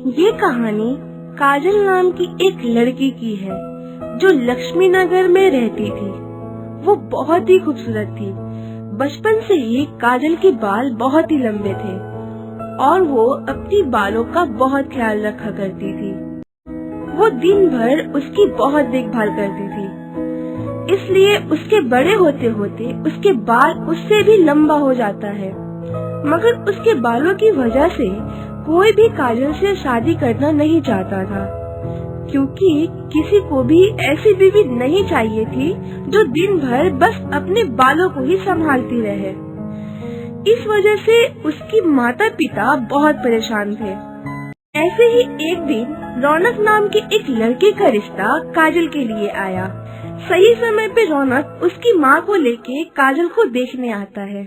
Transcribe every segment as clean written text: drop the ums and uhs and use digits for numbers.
ये कहानी काजल नाम की एक लड़की की है जो लक्ष्मी नगर में रहती थी। वो बहुत ही खूबसूरत थी। बचपन से ही काजल के बाल बहुत ही लंबे थे और वो अपनी बालों का बहुत ख्याल रखा करती थी। वो दिन भर उसकी बहुत देखभाल करती थी, इसलिए उसके बड़े होते होते उसके बाल उससे भी लंबा हो जाता है। मगर उसके बालों की वजह से कोई भी काजल से शादी करना नहीं चाहता था, क्योंकि किसी को भी ऐसी बीवी नहीं चाहिए थी जो दिन भर बस अपने बालों को ही संभालती रहे। इस वजह से उसकी माता पिता बहुत परेशान थे। ऐसे ही एक दिन रौनक नाम के एक लड़के का रिश्ता काजल के लिए आया। सही समय पे रौनक उसकी माँ को लेके काजल को देखने आता है।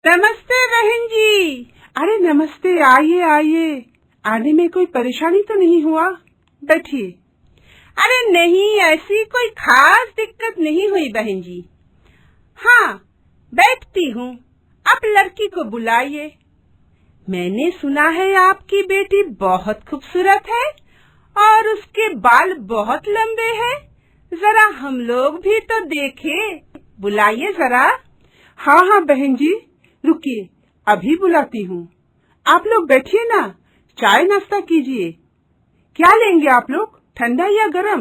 नमस्ते बहन जी। अरे नमस्ते, आइए आइए। आने में कोई परेशानी तो नहीं हुआ? बैठिए। अरे नहीं, ऐसी कोई खास दिक्कत नहीं हुई बहन जी। हाँ, बैठती हूँ। अब लड़की को बुलाइए। मैंने सुना है आपकी बेटी बहुत खूबसूरत है और उसके बाल बहुत लंबे हैं। जरा हम लोग भी तो देखें। बुलाइए जरा। हाँ हाँ बहन जी, रुकिए, अभी बुलाती हूँ। आप लोग बैठिए ना, चाय नाश्ता कीजिए। क्या लेंगे आप लोग, ठंडा या गरम?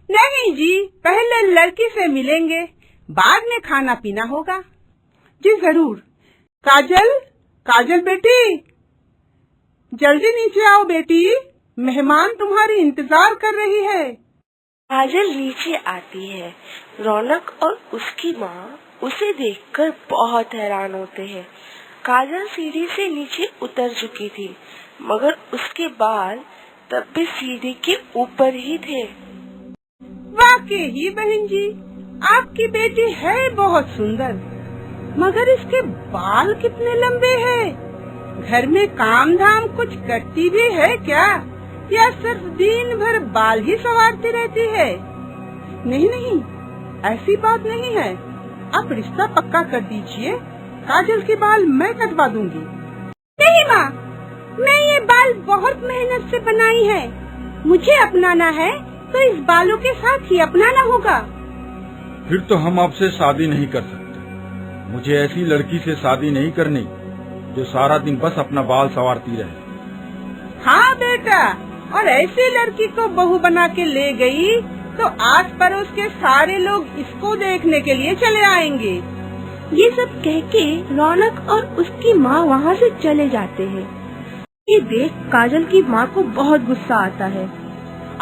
नहीं जी, पहले लड़की से मिलेंगे, बाद में खाना पीना होगा। जी जरूर। काजल, काजल बेटी, जल्दी नीचे आओ बेटी, मेहमान तुम्हारी इंतजार कर रही है। काजल नीचे आती है। रौनक और उसकी माँ उसे देखकर बहुत हैरान होते हैं। काजल सीढ़ी से नीचे उतर चुकी थी, मगर उसके बाल तब भी सीढ़ी के ऊपर ही थे। वाकई बहन जी, आपकी बेटी है बहुत सुंदर, मगर इसके बाल कितने लंबे हैं। घर में काम धाम कुछ करती भी है क्या, या सिर्फ दिन भर बाल ही संवारती रहती है? नहीं नहीं, ऐसी बात नहीं है। आप रिश्ता पक्का कर दीजिए, काजल के बाल मैं कटवा दूंगी। नहीं माँ, मैं ये बाल बहुत मेहनत से बनाई है। मुझे अपनाना है तो इस बालों के साथ ही अपनाना होगा। फिर तो हम आपसे शादी नहीं कर सकते। मुझे ऐसी लड़की से शादी नहीं करनी जो सारा दिन बस अपना बाल संवारती रहे। हाँ बेटा, और ऐसी लड़की को बहू बना के ले गई तो आस पड़ोस के सारे लोग इसको देखने के लिए चले आएंगे। ये सब कह के रौनक और उसकी माँ वहाँ से चले जाते हैं। ये देख काजल की माँ को बहुत गुस्सा आता है।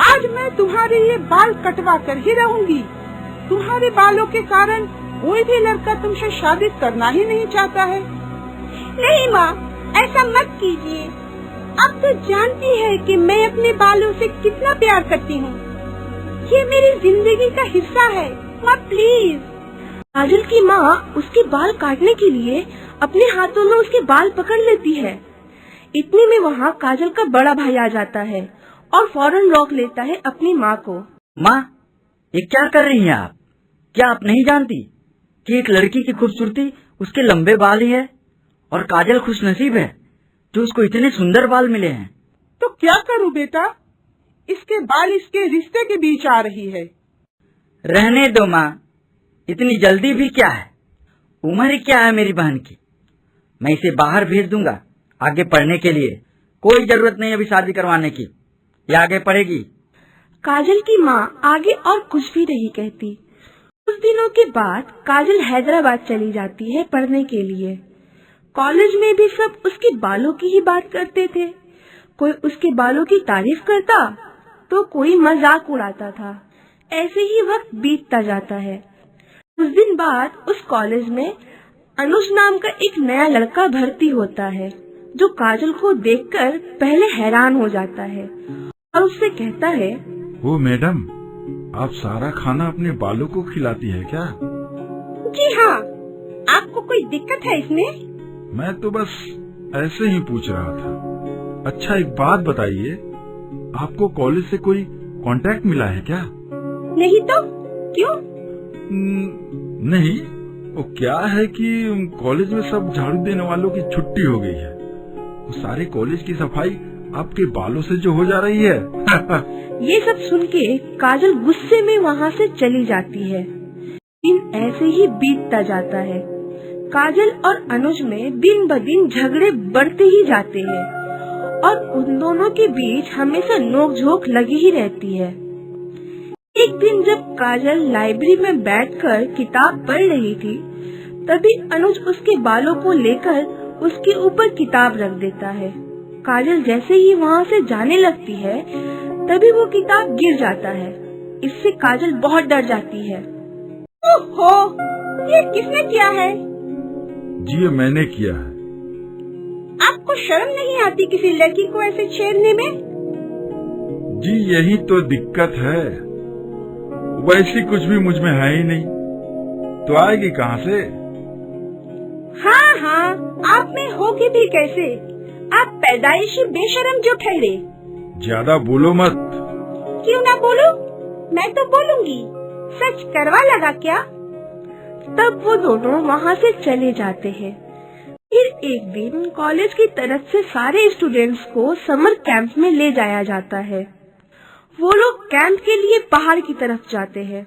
आज मैं तुम्हारे ये बाल कटवा कर ही रहूंगी। तुम्हारे बालों के कारण कोई भी लड़का तुमसे शादी करना ही नहीं चाहता है। नहीं माँ, ऐसा मत कीजिए। अब तो जानती है कि मैं अपने बालों से कितना प्यार करती हूँ। ये मेरी जिंदगी का हिस्सा है। माँ प्लीज। काजल की माँ उसके बाल काटने के लिए अपने हाथों में उसके बाल पकड़ लेती है। इतने में वहाँ काजल का बड़ा भाई आ जाता है और फौरन रोक लेता है अपनी माँ को। माँ, ये क्या कर रही हैं आप? क्या आप नहीं जानती कि एक लड़की की खूबसूरती उसके लंबे बाल ही है, और काजल खुशनसीब है जो उसको इतने सुंदर बाल मिले हैं। तो क्या करूँ बेटा, इसके बाल इसके रिश्ते के बीच आ रही है। रहने दो माँ, इतनी जल्दी भी क्या है। उम्र क्या है मेरी बहन की। मैं इसे बाहर भेज दूंगा आगे पढ़ने के लिए। कोई जरूरत नहीं अभी शादी करवाने की, ये आगे पढ़ेगी। काजल की माँ आगे और कुछ भी नहीं कहती। कुछ दिनों के बाद काजल हैदराबाद चली जाती है पढ़ने के लिए। कॉलेज में भी सब उसके बालों की ही बात करते थे। कोई उसके बालों की तारीफ करता तो कोई मजाक उड़ाता था। ऐसे ही वक्त बीतता जाता है। कुछ दिन बाद उस कॉलेज में अनुज नाम का एक नया लड़का भर्ती होता है, जो काजल को देखकर पहले हैरान हो जाता है और उससे कहता है, ओ मैडम, आप सारा खाना अपने बालों को खिलाती है क्या? जी हाँ। आपको कोई दिक्कत है इसमें? मैं तो बस ऐसे ही पूछ रहा था। अच्छा एक बात बताइए, आपको कॉलेज से कोई कांटेक्ट मिला है क्या? नहीं तो क्यों? नहीं, वो क्या है कि कॉलेज में सब झाड़ू देने वालों की छुट्टी हो गई है। वो सारे कॉलेज की सफाई आपके बालों से जो हो जा रही है। ये सब सुन के काजल गुस्से में वहाँ से चली जाती है। दिन ऐसे ही बीतता जाता है। काजल और अनुज में दिन ब दिन झगड़े बढ़ते ही जाते हैं और उन दोनों के बीच हमेशा नोक-झोंक लगी ही रहती है। एक दिन जब काजल लाइब्रेरी में बैठकर किताब पढ़ रही थी, तभी अनुज उसके बालों को लेकर उसके ऊपर किताब रख देता है। काजल जैसे ही वहाँ से जाने लगती है, तभी वो किताब गिर जाता है। इससे काजल बहुत डर जाती है। ओहो, ये किसने किया है? जी ये मैंने किया है। आपको शर्म नहीं आती किसी लड़की को ऐसे छेड़ने में? जी यही तो दिक्कत है, वैसी कुछ भी मुझ में है ही नहीं, तो आएगी कहाँ से? हाँ, आप में होगी भी कैसे? आप पैदाइशी बेशर्म जो ठहरे। ज्यादा बोलो मत। क्यों ना बोलूं? मैं तो बोलूंगी। सच करवा लगा क्या? तब वो दोनों वहाँ से चले जाते हैं। फिर एक दिन कॉलेज की तरफ से सारे स्टूडेंट्स को समर कैंप में ले जाया जाता है। वो लोग कैंप के लिए पहाड़ की तरफ जाते हैं।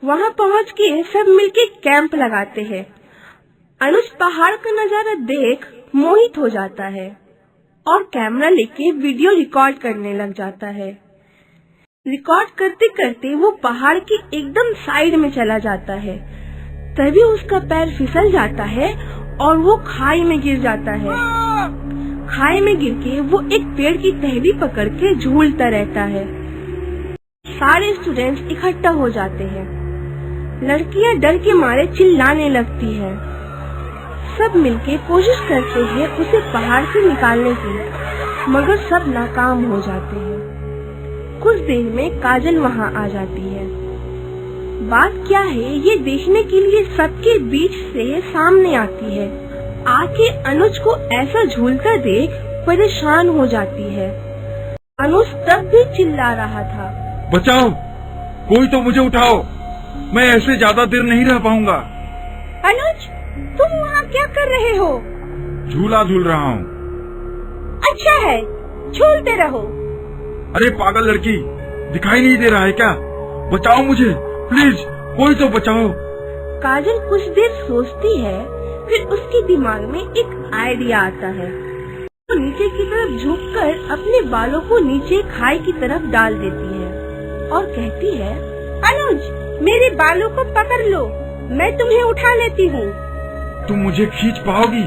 वहाँ पहुँच के सब मिलके कैंप लगाते हैं। अनुज पहाड़ का नजारा देख मोहित हो जाता है और कैमरा लेके वीडियो रिकॉर्ड करने लग जाता है। रिकॉर्ड करते करते वो पहाड़ के एकदम साइड में चला जाता है। तभी उसका पैर फिसल जाता है और वो खाई में गिर जाता है। खाई में गिर के वो एक पेड़ की टहनी पकड़ के झूलता रहता है। सारे स्टूडेंट्स इकट्ठा हो जाते हैं। लड़कियां डर के मारे चिल्लाने लगती हैं। सब मिलके कोशिश करते हैं उसे पहाड़ से निकालने की, मगर सब नाकाम हो जाते हैं। कुछ देर में काजल वहाँ आ जाती है। बात क्या है ये देखने के लिए सबके बीच से सामने आती है। आके अनुज को ऐसा झूलता देख परेशान हो जाती है। अनुज तब भी चिल्ला रहा था, बचाओ, कोई तो मुझे उठाओ, मैं ऐसे ज्यादा देर नहीं रह पाऊंगा। अनुज, तुम वहाँ क्या कर रहे हो? झूला झूल रहा हूँ। अच्छा है, झूलते रहो। अरे पागल लड़की, दिखाई नहीं दे रहा है क्या? बचाओ मुझे, प्लीज, कोई तो बचाओ। काजल कुछ देर सोचती है, फिर उसके दिमाग में एक आइडिया आता है। वो नीचे की तरफ झुककर अपने बालों को नीचे खाई की तरफ डाल देती है और कहती है, अनुज, मेरे बालों को पकड़ लो, मैं तुम्हें उठा लेती हूँ। तुम मुझे खींच पाओगी?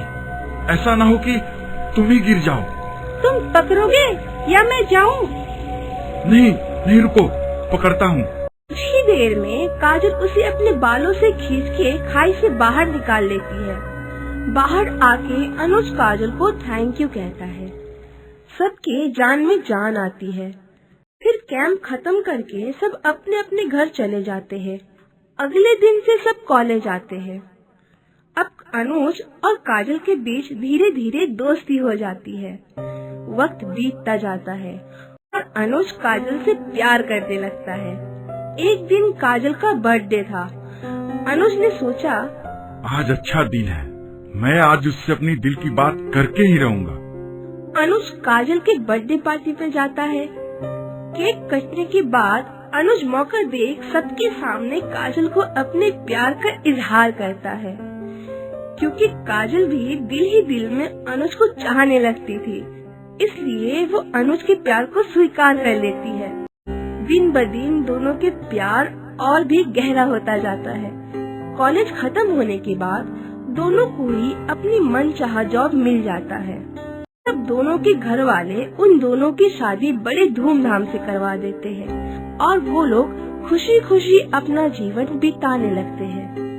ऐसा ना हो कि तुम ही गिर जाओ। तुम पकड़ोगे या मैं जाऊँ? नहीं, रुको, पकड़ता हूँ। कुछ ही देर में काजल उसे अपने बालों से खींच के खाई से बाहर निकाल लेती है। बाहर आके अनुज काजल को थैंक यू कहता है। सबके जान में जान आती है। फिर कैंप खत्म करके सब अपने अपने घर चले जाते हैं। अगले दिन से सब कॉलेज आते हैं। अब अनुज और काजल के बीच धीरे धीरे दोस्ती हो जाती है। वक्त बीतता जाता है और अनुज काजल से प्यार करने लगता है। एक दिन काजल का बर्थडे था। अनुज ने सोचा, आज अच्छा दिन है, मैं आज उससे अपनी दिल की बात करके ही रहूंगा। अनुज काजल के बर्थडे पार्टी पे जाता है। केक कटने के बाद अनुज मौका देख सबके सामने काजल को अपने प्यार का इजहार करता है, क्योंकि काजल भी दिल ही दिल में अनुज को चाहने लगती थी। इसलिए वो अनुज के प्यार को स्वीकार कर लेती है। दिन ब दिन दोनों के प्यार और भी गहरा होता जाता है। कॉलेज खत्म होने के बाद दोनों को ही अपनी मनचाहा जॉब मिल जाता है। तब दोनों के घर वाले उन दोनों की शादी बड़े धूमधाम से करवा देते हैं और वो लोग खुशी खुशी अपना जीवन बिताने लगते हैं।